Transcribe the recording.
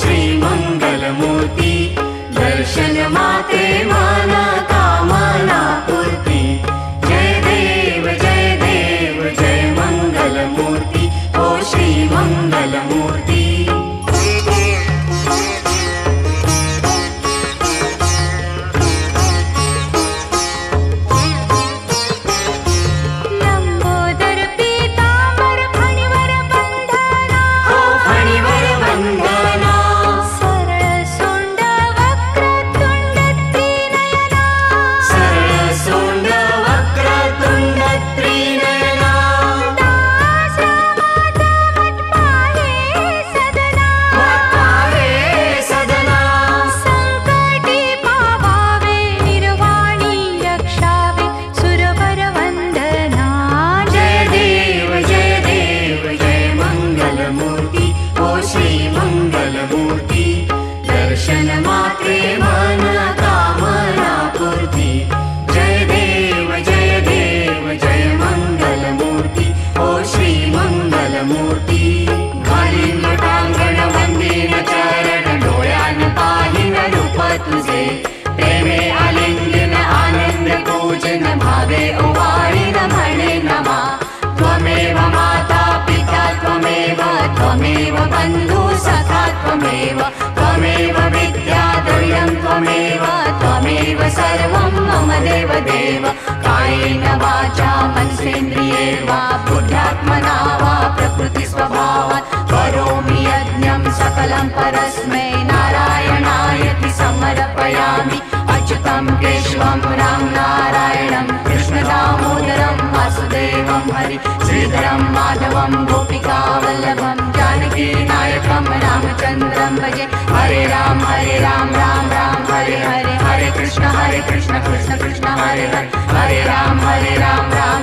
श्री मंगलमूर्ती दर्शन मात्रे मन कामना पूर्ती जय देव जय मंगलमूर्ती ओ श्री मंगलमूर्ती दर्शन मात्रे मन कामना पूर्ती जय देव जय मंगलमूर्ती ओ श्री मंगलमूर्ती घालीन लोटांगण वंदीन चरण डोळ्यान पाहिन रूप तुझे प्रेमे आलिंगन आनंद पूजन भावे ओवाळीन म्हणे नमा त्वमेव माता पिता त्वमेव बंधु सखा त्वमेव विद्या द्रव्यं त्वमेव सर्वं मम देव कायेन वाचा मनसेन्द्रिये वा बुद्ध्यात्मना वा प्रकृतिस्वभावात् करोमि यज्ञं सकलं परस्मै नारायणायति समर्पयामि अच्युतं केशवं राम नारायणं कृष्णदामोदरं वासुदेवं हरि श्रीधरं माधवं गोपिकावल्लभं जानकी नायकं रामचन्द्रं भजे हरे राम राम राम हरे हरे हरे कृष्ण कृष्ण कृष्ण हरे हरे हरे राम राम